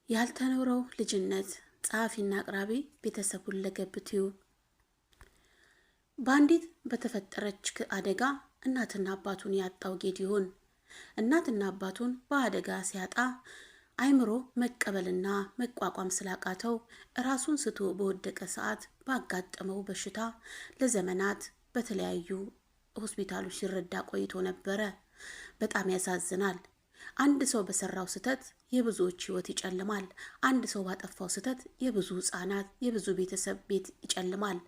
ያልተኖረው ልጅነት ጸሐፊና አቅራቢ ቤተሰብ ሁለገብ ቲዩብ። በአንዲት በተፈጠረች አደጋ እናትና አባቱን ያጣው ጌዲዮን እናትና አባቱን በአደጋ ሲያጣ አይምሮ መቀበልና መቋቋም ስላቃተው ራሱን ስቶ በወደቀ ሰዓት ባጋጠመው በሽታ ለዘመናት በተለያዩ ሆስፒታሎች ሲረዳ ቆይቶ ነበረ። በጣም ያሳዝናል። አንድ ሰው በሰራው ስተት የብዙዎች ህይወት ይጨልማል። አንድ ሰው ባጠፋው ስተት የብዙ ህፃናት የብዙ ቤተሰብ ቤት ይጨልማል።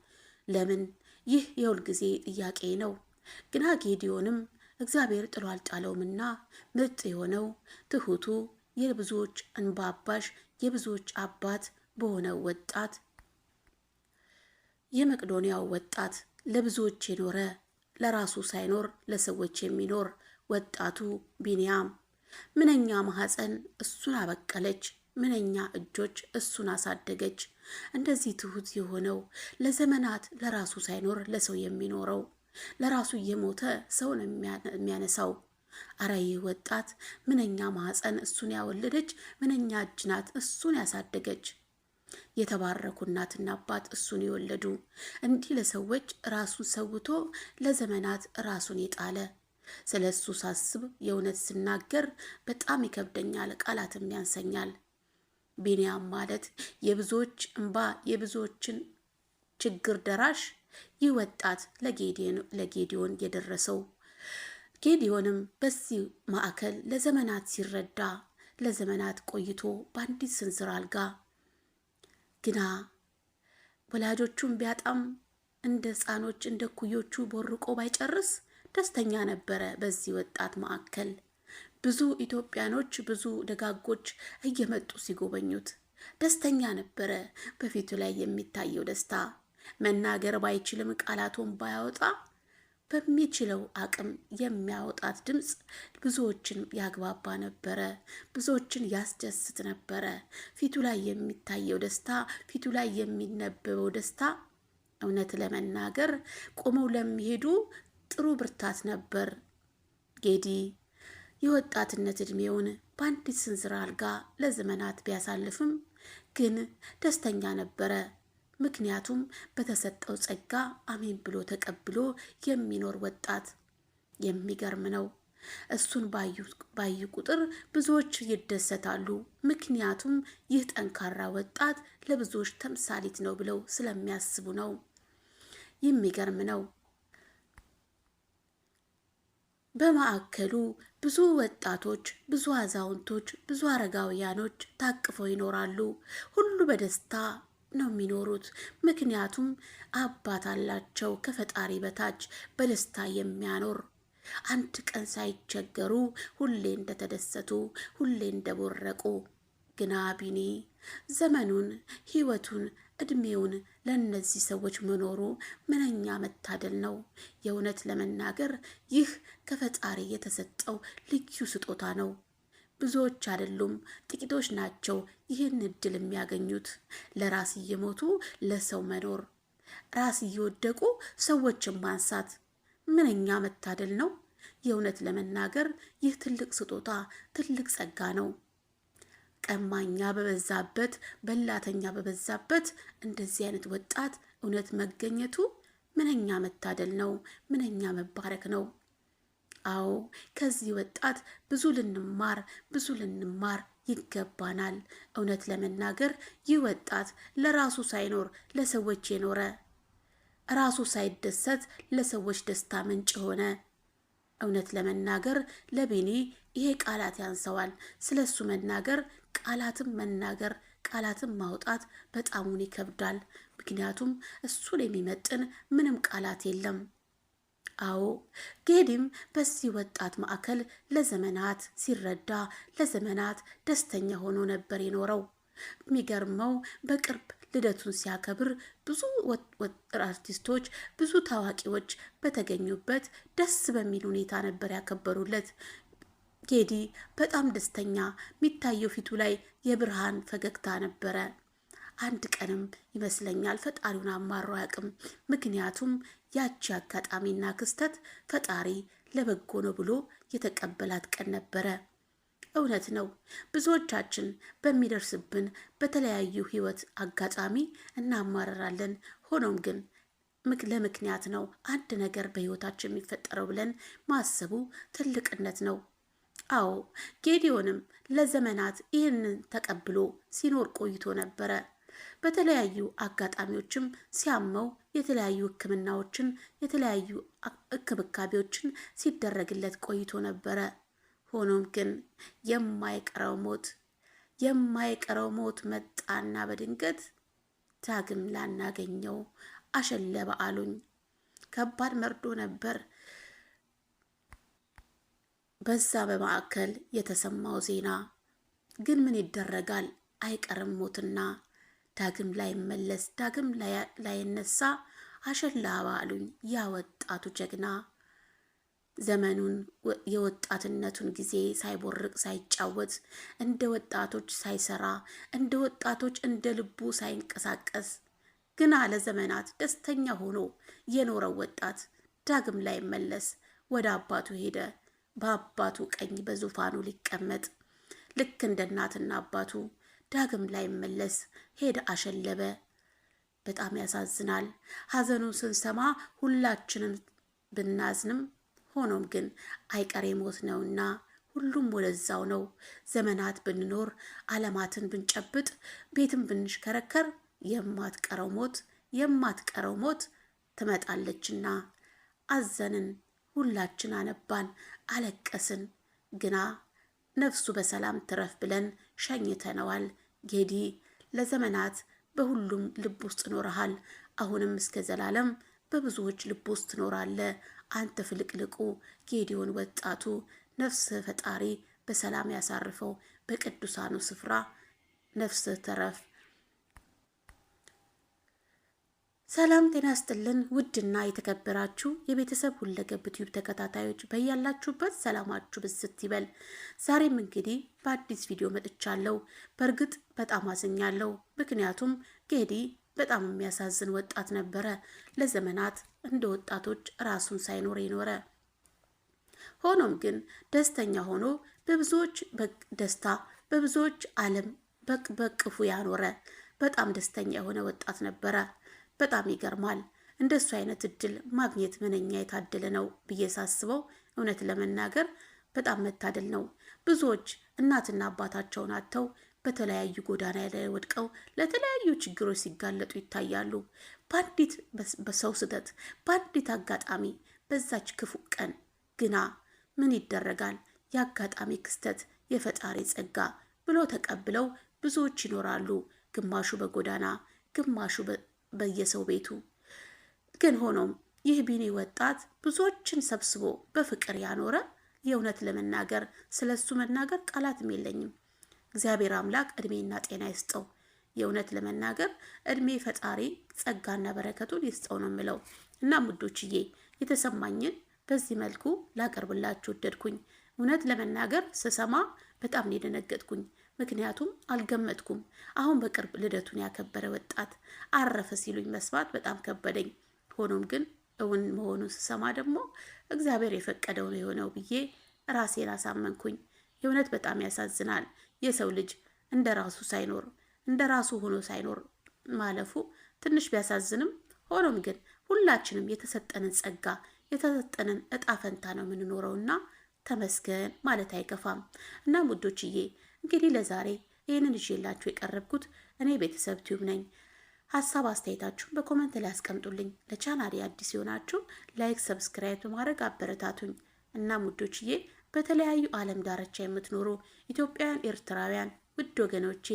ለምን? ይህ የሁል ጊዜ ጥያቄ ነው። ግና ጌዲዮንም እግዚአብሔር ጥሎ አልጣለውምና ምርጥ የሆነው ትሁቱ የብዙዎች እንባ አባሽ የብዙዎች አባት በሆነው ወጣት የመቅዶኒያው ወጣት ለብዙዎች የኖረ ለራሱ ሳይኖር ለሰዎች የሚኖር ወጣቱ ቢንያም ምንኛ ማህፀን እሱን አበቀለች፣ ምንኛ እጆች እሱን አሳደገች። እንደዚህ ትሁት የሆነው ለዘመናት ለራሱ ሳይኖር ለሰው የሚኖረው ለራሱ የሞተ ሰውን የሚያነሳው አረ ይህ ወጣት ምንኛ ማህፀን እሱን ያወለደች፣ ምንኛ እጅ ናት እሱን ያሳደገች። የተባረኩ እናትና አባት እሱን የወለዱ እንዲህ ለሰዎች ራሱን ሰውቶ ለዘመናት ራሱን የጣለ ስለሱ ሳስብ የእውነት ስናገር በጣም ይከብደኛል፣ ቃላትም ያንሰኛል። ቢንያም ማለት የብዙዎች እንባ የብዙዎችን ችግር ደራሽ ይህ ወጣት ለጌዲዮን የደረሰው። ጌዲዮንም በዚህ ማዕከል ለዘመናት ሲረዳ ለዘመናት ቆይቶ በአንዲት ስንዝር አልጋ ግና ወላጆቹን ቢያጣም እንደ ህፃኖች እንደ ኩዮቹ ቦርቆ ባይጨርስ ደስተኛ ነበረ። በዚህ ወጣት ማዕከል ብዙ ኢትዮጵያኖች ብዙ ደጋጎች እየመጡ ሲጎበኙት ደስተኛ ነበረ። በፊቱ ላይ የሚታየው ደስታ መናገር ባይችልም ቃላቱን ባያወጣ በሚችለው አቅም የሚያወጣት ድምጽ ብዙዎችን ያግባባ ነበረ፣ ብዙዎችን ያስደስት ነበረ። ፊቱ ላይ የሚታየው ደስታ ፊቱ ላይ የሚነበበው ደስታ እውነት ለመናገር ቆመው ለሚሄዱ ጥሩ ብርታት ነበር። ጌዲ የወጣትነት እድሜውን በአንዲት ስንዝር አልጋ ለዘመናት ቢያሳልፍም ግን ደስተኛ ነበረ። ምክንያቱም በተሰጠው ጸጋ አሜን ብሎ ተቀብሎ የሚኖር ወጣት። የሚገርም ነው። እሱን ባዩ ቁጥር ብዙዎች ይደሰታሉ። ምክንያቱም ይህ ጠንካራ ወጣት ለብዙዎች ተምሳሌት ነው ብለው ስለሚያስቡ ነው። የሚገርም ነው። በማዕከሉ ብዙ ወጣቶች፣ ብዙ አዛውንቶች፣ ብዙ አረጋውያኖች ታቅፈው ይኖራሉ። ሁሉ በደስታ ነው የሚኖሩት። ምክንያቱም አባት አላቸው ከፈጣሪ በታች በደስታ የሚያኖር። አንድ ቀን ሳይቸገሩ ሁሌ እንደተደሰቱ ሁሌ እንደቦረቁ። ግና ቢኒ ዘመኑን ህይወቱን እድሜውን ለነዚህ ሰዎች መኖሩ ምንኛ መታደል ነው። የእውነት ለመናገር ይህ ከፈጣሪ የተሰጠው ልዩ ስጦታ ነው። ብዙዎች አይደሉም ጥቂቶች ናቸው ይህን እድል የሚያገኙት። ለራስ እየሞቱ ለሰው መኖር፣ ራስ እየወደቁ ሰዎችን ማንሳት ምንኛ መታደል ነው። የእውነት ለመናገር ይህ ትልቅ ስጦታ ትልቅ ጸጋ ነው። ቀማኛ በበዛበት በላተኛ በበዛበት እንደዚህ አይነት ወጣት እውነት መገኘቱ ምንኛ መታደል ነው፣ ምንኛ መባረክ ነው። አዎ ከዚህ ወጣት ብዙ ልንማር ይገባናል። እውነት ለመናገር ይህ ወጣት ለራሱ ሳይኖር ለሰዎች የኖረ ራሱ ሳይደሰት ለሰዎች ደስታ ምንጭ ሆነ። እውነት ለመናገር ለቢኒ ይሄ ቃላት ያንሰዋል። ስለሱ መናገር ቃላትም ማውጣት በጣሙን ይከብዳል። ምክንያቱም እሱን የሚመጥን ምንም ቃላት የለም። አዎ ጌዲም በዚህ ወጣት ማዕከል ለዘመናት ሲረዳ ለዘመናት ደስተኛ ሆኖ ነበር የኖረው። የሚገርመው በቅርብ ልደቱን ሲያከብር ብዙ አርቲስቶች ብዙ ታዋቂዎች በተገኙበት ደስ በሚል ሁኔታ ነበር ያከበሩለት። ጌዲ በጣም ደስተኛ፣ የሚታየው ፊቱ ላይ የብርሃን ፈገግታ ነበረ። አንድ ቀንም ይመስለኛል ፈጣሪውን አማሮ አያውቅም። ምክንያቱም ያቺ አጋጣሚና ክስተት ፈጣሪ ለበጎ ነው ብሎ የተቀበላት ቀን ነበረ። እውነት ነው። ብዙዎቻችን በሚደርስብን በተለያዩ ህይወት አጋጣሚ እናማረራለን። ሆኖም ግን ለምክንያት ነው አንድ ነገር በህይወታችን የሚፈጠረው ብለን ማሰቡ ትልቅነት ነው። አዎ ጌዲዮንም ለዘመናት ይህንን ተቀብሎ ሲኖር ቆይቶ ነበረ። በተለያዩ አጋጣሚዎችም ሲያመው የተለያዩ ሕክምናዎችን የተለያዩ እንክብካቤዎችን ሲደረግለት ቆይቶ ነበረ። ሆኖም ግን የማይቀረው ሞት መጣና በድንገት ዳግም ላናገኘው አሸለበ አሉኝ። ከባድ መርዶ ነበር። በዛ በማዕከል የተሰማው ዜና ግን ምን ይደረጋል፣ አይቀርም ሞትና ዳግም ላይመለስ ዳግም ላይነሳ አሸለበ አሉኝ። ያ ወጣቱ ጀግና ዘመኑን የወጣትነቱን ጊዜ ሳይቦርቅ ሳይጫወት እንደ ወጣቶች ሳይሰራ እንደ ወጣቶች እንደ ልቡ ሳይንቀሳቀስ ግና ለዘመናት ደስተኛ ሆኖ የኖረው ወጣት ዳግም ላይመለስ ወደ አባቱ ሄደ። በአባቱ ቀኝ በዙፋኑ ሊቀመጥ ልክ እንደ እናትና አባቱ ዳግም ላይመለስ ሄደ አሸለበ። በጣም ያሳዝናል። ሐዘኑን ስንሰማ ሁላችንም ብናዝንም ሆኖም ግን አይቀሬ ሞት ነውና ሁሉም ወደዛው ነው። ዘመናት ብንኖር ዓለማትን ብንጨብጥ ቤትም ብንሽከረከር የማትቀረው ሞት ትመጣለችና አዘንን። ሁላችን አነባን፣ አለቀስን። ግና ነፍሱ በሰላም ትረፍ ብለን ሸኝተነዋል። ጌዲ ለዘመናት በሁሉም ልብ ውስጥ ኖረሃል። አሁንም እስከ ዘላለም በብዙዎች ልብ ውስጥ ትኖራለህ። አንተ ፍልቅልቁ ጌዲዮን ወጣቱ፣ ነፍስህ ፈጣሪ በሰላም ያሳርፈው። በቅዱሳኑ ስፍራ ነፍስህ ተረፍ። ሰላም ጤና ይስጥልን። ውድና የተከበራችሁ የቤተሰብ ሁለገብ ዩቲዩብ ተከታታዮች በያላችሁበት ሰላማችሁ ብዝት ይበል። ዛሬም እንግዲህ በአዲስ ቪዲዮ መጥቻለሁ። በእርግጥ በጣም አዝኛለሁ። ምክንያቱም ጌዲ በጣም የሚያሳዝን ወጣት ነበረ። ለዘመናት እንደ ወጣቶች ራሱን ሳይኖር የኖረ ሆኖም ግን ደስተኛ ሆኖ በብዙዎች ደስታ በብዙዎች ዓለም በቅፉ ያኖረ በጣም ደስተኛ የሆነ ወጣት ነበረ። በጣም ይገርማል። እንደሱ አይነት እድል ማግኘት ምንኛ የታደለ ነው ብዬ ሳስበው እውነት ለመናገር በጣም መታደል ነው። ብዙዎች እናትና አባታቸውን አጥተው በተለያዩ ጎዳና ላይ ወድቀው ለተለያዩ ችግሮች ሲጋለጡ ይታያሉ። በአንዲት በሰው ስህተት በአንዲት አጋጣሚ በዛች ክፉ ቀን ግና ምን ይደረጋል፣ የአጋጣሚ ክስተት የፈጣሪ ጸጋ ብሎ ተቀብለው ብዙዎች ይኖራሉ። ግማሹ በጎዳና ግማሹ በየሰው ቤቱ። ግን ሆኖም ይህ ቢኒ ወጣት ብዙዎችን ሰብስቦ በፍቅር ያኖረ የእውነት ለመናገር ስለሱ መናገር ቃላትም የለኝም። እግዚአብሔር አምላክ እድሜና ጤና ይስጠው። የእውነት ለመናገር እድሜ ፈጣሪ ጸጋና በረከቱን ይስጠው ነው የምለው። እና ሙዶችዬ የተሰማኝን በዚህ መልኩ ላቀርብላችሁ ወደድኩኝ። እውነት ለመናገር ስሰማ በጣም ነው የደነገጥኩኝ። ምክንያቱም አልገመትኩም። አሁን በቅርብ ልደቱን ያከበረ ወጣት አረፈ ሲሉኝ መስማት በጣም ከበደኝ። ሆኖም ግን እውን መሆኑን ስሰማ ደግሞ እግዚአብሔር የፈቀደው ነው የሆነው ብዬ ራሴን አሳመንኩኝ። የእውነት በጣም ያሳዝናል። የሰው ልጅ እንደ ራሱ ሆኖ ሳይኖር ማለፉ ትንሽ ቢያሳዝንም ሆኖም ግን ሁላችንም የተሰጠንን ጸጋ የተሰጠንን እጣ ፈንታ ነው የምንኖረውና ተመስገን ማለት አይከፋም። እና ሙዶችዬ እንግዲህ ለዛሬ ይህንን ይዤላችሁ የቀረብኩት እኔ ቤተሰብ ቲዩብ ነኝ። ሀሳብ አስተያየታችሁን በኮመንት ላይ አስቀምጡልኝ። ለቻናሌ አዲስ የሆናችሁ ላይክ፣ ሰብስክራይብ በማድረግ አበረታቱኝ። እና ሙዶችዬ በተለያዩ ዓለም ዳርቻ የምትኖሩ ኢትዮጵያውያን፣ ኤርትራውያን ውድ ወገኖቼ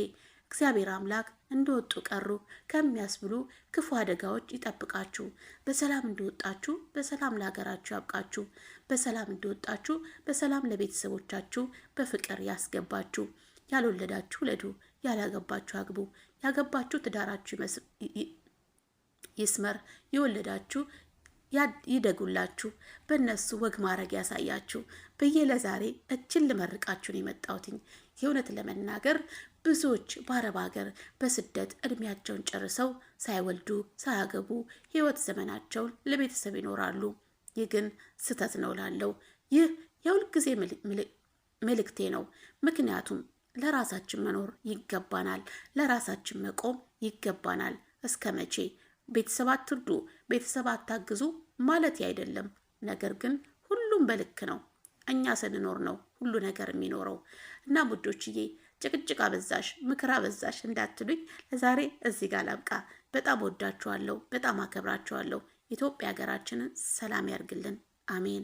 እግዚአብሔር አምላክ እንደወጡ ቀሩ ከሚያስብሉ ክፉ አደጋዎች ይጠብቃችሁ። በሰላም እንደወጣችሁ በሰላም ለሀገራችሁ ያብቃችሁ። በሰላም እንደወጣችሁ በሰላም ለቤተሰቦቻችሁ በፍቅር ያስገባችሁ። ያልወለዳችሁ ውለዱ፣ ያላገባችሁ አግቡ። ያገባችሁ ትዳራችሁ ይስመር፣ የወለዳችሁ ይደጉላችሁ፣ በእነሱ ወግ ማድረግ ያሳያችሁ ብዬ ለዛሬ እችን ልመርቃችሁን የመጣሁትኝ። የእውነት ለመናገር ብዙዎች በአረብ ሀገር በስደት እድሜያቸውን ጨርሰው ሳይወልዱ ሳያገቡ ህይወት ዘመናቸውን ለቤተሰብ ይኖራሉ። ይህ ግን ስተት ነው ላለው። ይህ የሁልጊዜ መልእክቴ ነው። ምክንያቱም ለራሳችን መኖር ይገባናል፣ ለራሳችን መቆም ይገባናል። እስከ መቼ ቤተሰብ አትርዱ፣ ቤተሰብ አታግዙ ማለት አይደለም። ነገር ግን ሁሉም በልክ ነው። እኛ ስንኖር ነው ሁሉ ነገር የሚኖረው። እና ውዶችዬ ጭቅጭቅ አበዛሽ፣ ምክር አበዛሽ እንዳትሉኝ ለዛሬ እዚህ ጋር ላብቃ። በጣም ወዳችኋለሁ፣ በጣም አከብራችኋለሁ። ኢትዮጵያ ሀገራችንን ሰላም ያርግልን። አሜን።